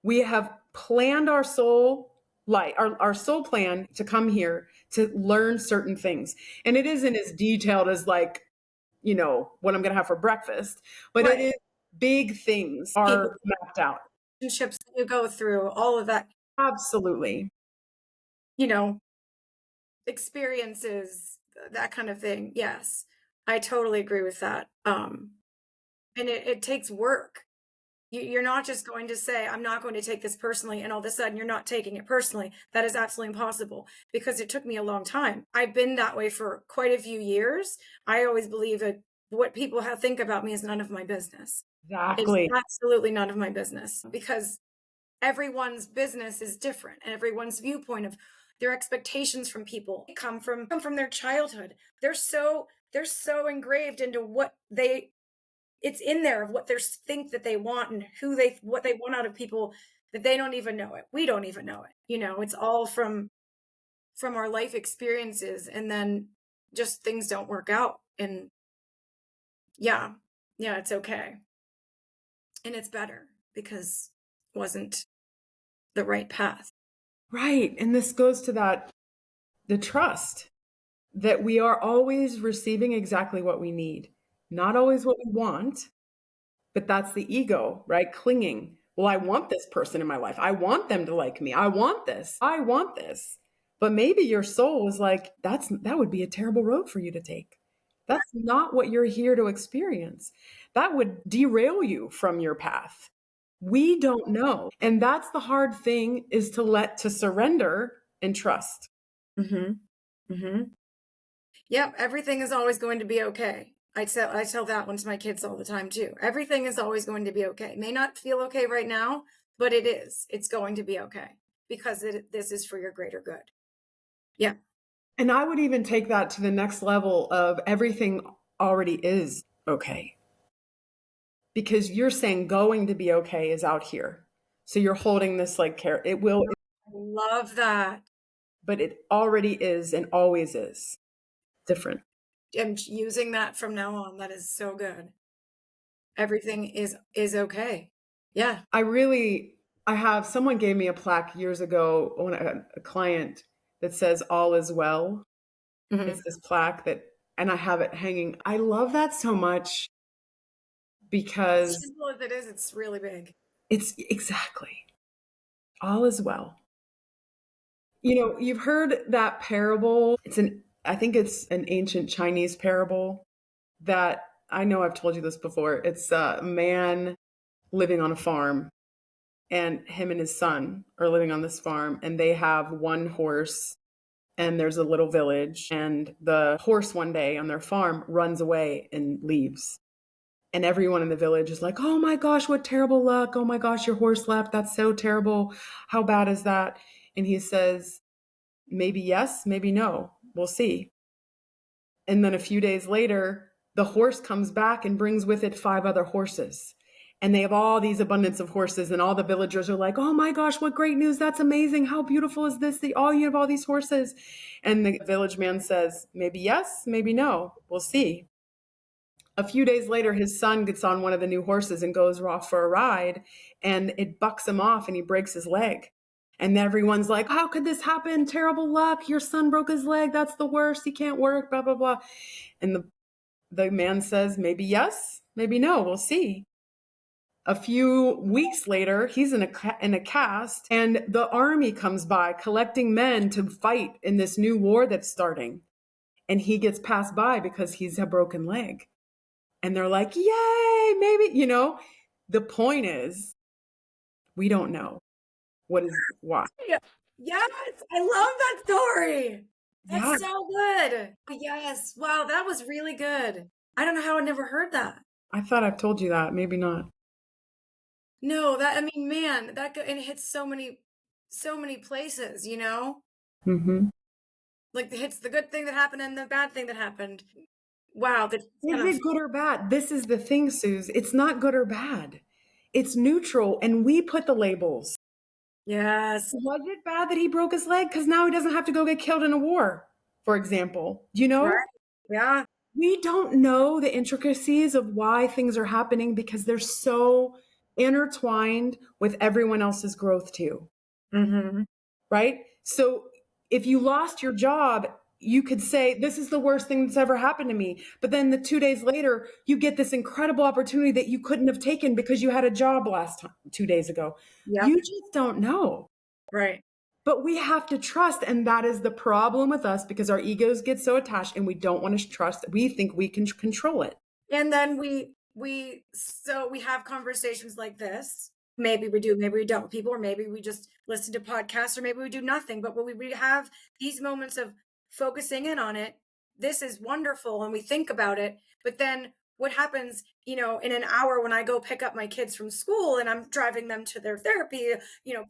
We have planned our soul life, our soul plan to come here to learn certain things. And it isn't as detailed as like, what I'm going to have for breakfast, but it Right. is big things People, are mapped out. relationships that you go through, all of that, Absolutely. experiences, that kind of thing. Yes, I totally agree with that. And it takes work. You're not just going to say, I'm not going to take this personally, and all of a sudden you're not taking it personally. That is absolutely impossible because it took me a long time. I've been that way for quite a few years. I always believe that what people think about me is none of my business. It's Exactly. absolutely none of my business because everyone's business is different and everyone's viewpoint of their expectations from people come from their childhood. They're so engraved into it's in there of what they think that they want and what they want out of people that they don't even know it. We don't even know it. It's all from our life experiences, and then just things don't work out. And yeah, it's okay. And it's better because it wasn't the right path. Right. And this goes to the trust that we are always receiving exactly what we need, not always what we want, but that's the ego, right? Clinging. Well, I want this person in my life. I want them to like me. I want this. I want this. But maybe your soul is like, that would be a terrible road for you to take. That's not what you're here to experience. That would derail you from your path. We don't know. And that's the hard thing is to surrender and trust. Mm-hmm. Mm-hmm. Yep, everything is always going to be okay. I tell that one to my kids all the time too. Everything is always going to be okay. It may not feel okay right now, but it is. It's going to be okay because this is for your greater good. Yeah. And I would even take that to the next level of everything already is okay. Because you're saying going to be okay is out here. So you're holding this like care. It will, I love that. but it already is and always is different. I'm using that from now on. That is so good. Everything is okay. Yeah. I have someone gave me a plaque years ago when a client that says all is well. Mm-hmm. It's this plaque and I have it hanging. I love that so much because Simple as it is, it's really big. it's exactly all is well. You've heard that parable. I think it's an ancient Chinese parable that I know I've told you this before. It's a man living on a farm, and him and his son are living on this farm, and they have one horse, and there's a little village, and the horse one day on their farm runs away and leaves. And everyone in the village is like, oh my gosh, what terrible luck. Oh my gosh, your horse left. That's so terrible. How bad is that? And he says, maybe yes, maybe no. We'll see. And then a few days later, the horse comes back and brings with it 5 other horses. And they have all these abundance of horses, and all the villagers are like, oh my gosh, what great news. That's amazing. How beautiful is this? You have all these horses. And the village man says, maybe yes, maybe no. We'll see. A few days later, his son gets on one of the new horses and goes off for a ride, and it bucks him off and he breaks his leg. And everyone's like, how could this happen? Terrible luck. Your son broke his leg. That's the worst. He can't work, blah, blah, blah. And the man says, maybe yes, maybe no. We'll see. A few weeks later, he's in a cast, and the army comes by collecting men to fight in this new war that's starting. And he gets passed by because he's a broken leg. And they're like, yay, maybe, the point is, We don't know what is why. Yeah. Yes, I love that story. That's Yeah, so good. Yes. Wow, that was really good. I don't know how I never heard that. I thought I've told you that. Maybe not. No, that I mean, man, and it hits so many places, you know? Mm-hmm. Like it hits the good thing that happened and the bad thing that happened. Wow, that's Is kind of it good or bad? This is the thing, Suze. It's not good or bad. It's neutral, and we put the labels. yes. Was it bad that he broke his leg? Because now he doesn't have to go get killed in a war, for example. You Right. know? Yeah. We don't know the intricacies of why things are happening because they're so intertwined with everyone else's growth too, Mm-hmm. right? So if you lost your job, you could say, this is the worst thing that's ever happened to me. But then the 2 days later, you get this incredible opportunity that you couldn't have taken because you had a job last time, 2 days ago. Yep. You just don't know. Right. But we have to trust. And that is the problem with us because our egos get so attached and we don't want to trust. We think we can control it. And then we have conversations like this. Maybe we do, maybe we don't. People, or maybe we just listen to podcasts, or maybe we do nothing. But when we have these moments of focusing in on it, this is wonderful, and we think about it. But then what happens, in an hour when I go pick up my kids from school and I'm driving them to their therapy,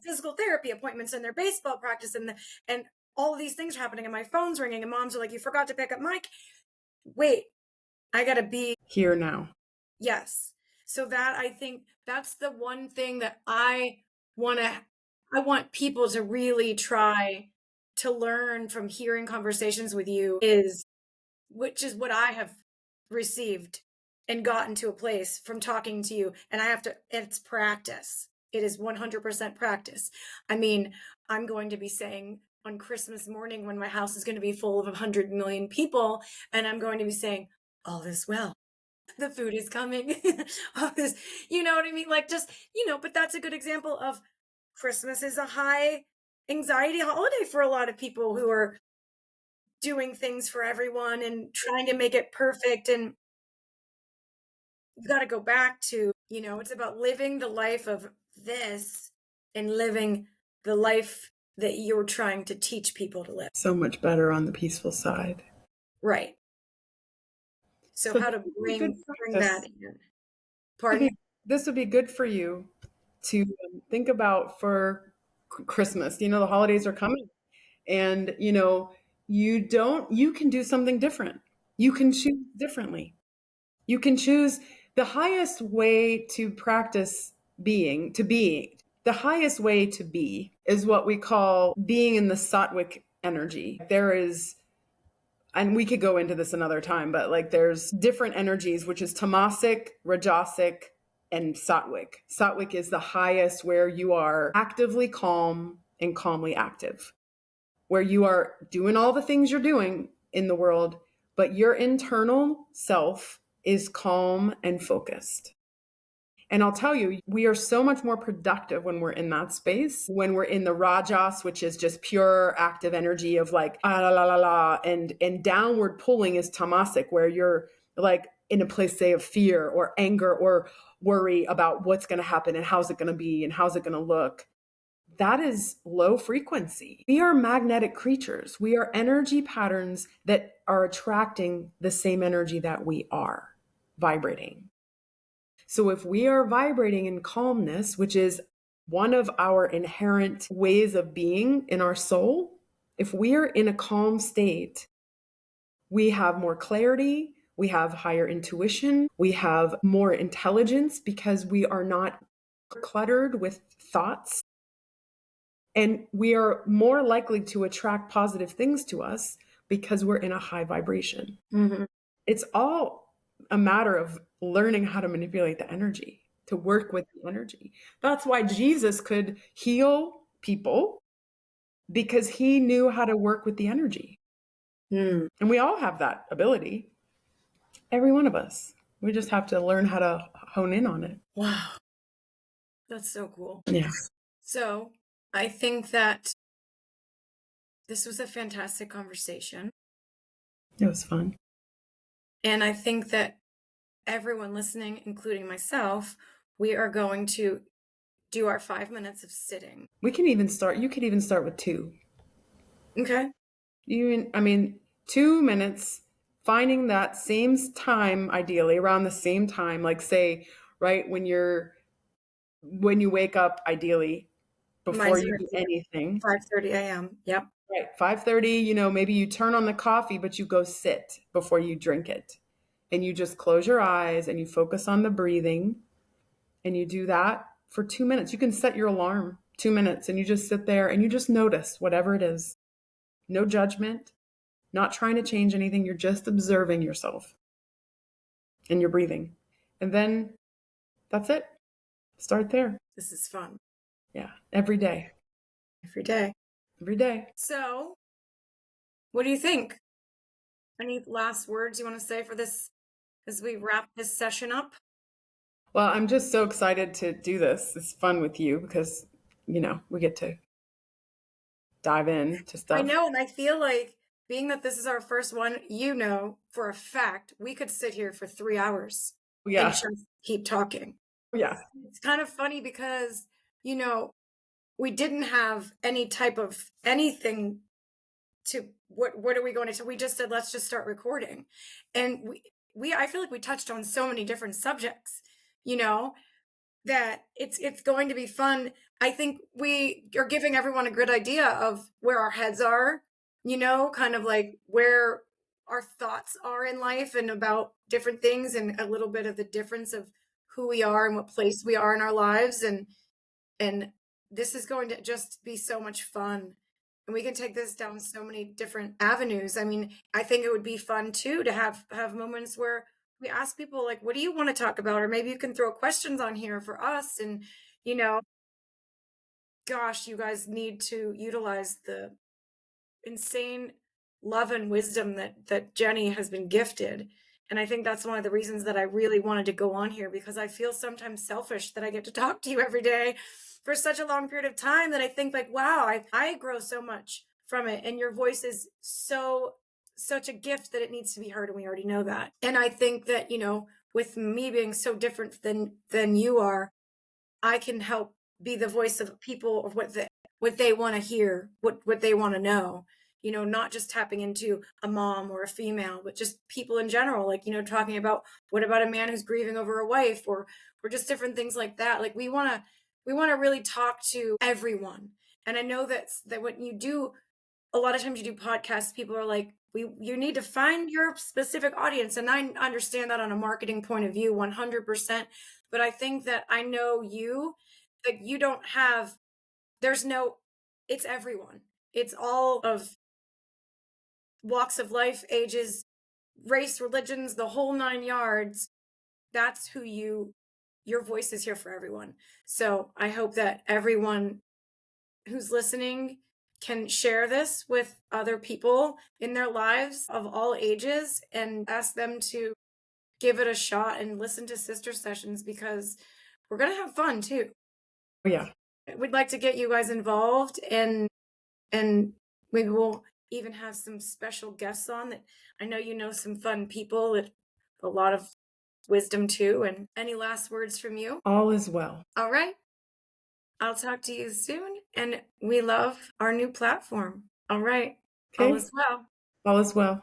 physical therapy appointments and their baseball practice, and all of these things are happening, and my phone's ringing, and moms are like, "You forgot to pick up Mike." Wait, I gotta be Here now. yes. So that I think that's the one thing that want to I want people to really try to learn from hearing conversations with you is which is what I have received and gotten to a place from talking to you, and it's practice. It is 100% practice. I mean, I'm going to be saying on Christmas morning when my house is going to be full of 100 million people, and I'm going to be saying all is well, the food is coming. All this, you know what I mean? Like just, but that's a good example of Christmas is a high anxiety holiday for a lot of people who are doing things for everyone and trying to make it perfect. And you got to go back to, it's about living the life of this and living the life that you're trying to teach people to live. So much better on the peaceful side. Right. So So how this to would be good bring practice. that in. Pardon? This would be good for you to think about for Christmas. The holidays are coming and, you can do something different. You can choose differently. You can choose the highest way to practice the highest way to be is what we call being in the sattvic energy. There is, and we could go into this another time, but like there's different energies, which is tamasic, rajasic, and sattvic. Sattvic is the highest where you are actively calm and calmly active, where you are doing all the things you're doing in the world, but your internal self is calm and focused. And I'll tell you, we are so much more productive when we're in that space. When we're in the rajas, which is just pure active energy of like ah la la la la, and downward pulling is tamasic, where you're like in a place, say, of fear or anger or worry about what's going to happen and how's it going to be and how's it going to look. That is low frequency. We are magnetic creatures. We are energy patterns that are attracting the same energy that we are vibrating. So if we are vibrating in calmness, which is one of our inherent ways of being in our soul, if we are in a calm state, we have more clarity, we have higher intuition, we have more intelligence because we are not cluttered with thoughts. And we are more likely to attract positive things to us because we're in a high vibration. Mm-hmm. It's all a matter of learning how to manipulate the energy, to work with the energy. That's why Jesus could heal people because he knew how to work with the energy. Mm. And we all have that ability, every one of us. We just have to learn how to hone in on it. Wow. That's so cool. Yeah, So I think that this was a fantastic conversation. it was fun. And I think that everyone listening, including myself, we are going to do our 5 minutes of sitting. You could even start with 2. Okay. 2 minutes, finding that same time, ideally around the same time, like say, right when you wake up, ideally before Mine's you do anything. 5:30 a.m. Yep. Right, 5:30, maybe you turn on the coffee, but you go sit before you drink it. And you just close your eyes and you focus on the breathing, and you do that for 2 minutes. You can set your alarm 2 minutes, and you just sit there and you just notice whatever it is. No judgment, not trying to change anything. You're just observing yourself and your breathing. And then that's it. Start there. This is fun. Yeah, every day. Every day. Every day. So, what do you think? Any last words you want to say for this as we wrap this session up? Well, I'm just so excited to do this. It's fun with you because, we get to dive into stuff. I know, and I feel like being that this is our first one, for a fact, we could sit here for 3 hours and Yeah. just keep talking. Yeah. It's kind of funny because, we didn't have any type of anything to what are we going to do? We just said, let's just start recording. And I feel like we touched on so many different subjects, that it's going to be fun. I think we are giving everyone a good idea of where our heads are, kind of like where our thoughts are in life and about different things, and a little bit of the difference of who we are and what place we are in our lives. And this is going to just be so much fun. And we can take this down so many different avenues. I mean, I think it would be fun too to have moments where we ask people like, what do you want to talk about? Or maybe you can throw questions on here for us. And, gosh, you guys need to utilize the insane love and wisdom that Jenny has been gifted. And I think that's one of the reasons that I really wanted to go on here, because I feel sometimes selfish that I get to talk to you every day for such a long period of time, that I think like, wow, I grow so much from it. And your voice is such a gift that it needs to be heard. And we already know that. And I think that, with me being so different than you are, I can help be the voice of people of what they want to hear, what they want to know, not just tapping into a mom or a female, but just people in general, like, talking about what about a man who's grieving over a wife, or just different things like that. Like we want to really talk to everyone. And I know that when you do, a lot of times you do podcasts, people are like, you need to find your specific audience. And I understand that on a marketing point of view, 100%. But I think that I know you, like you don't have, it's everyone. It's all of walks of life, ages, race, religions, the whole 9 yards. That's who your voice is here for everyone. So I hope that everyone who's listening can share this with other people in their lives of all ages, and ask them to give it a shot and listen to Sister Sessions, because we're going to have fun too. Yeah. We'd like to get you guys involved, and maybe we'll even have some special guests on that I know some fun people with a lot of wisdom too. And any last words from you? All is well. All right. I'll talk to you soon, and we love our new platform. All right. Okay. All is well. All is well.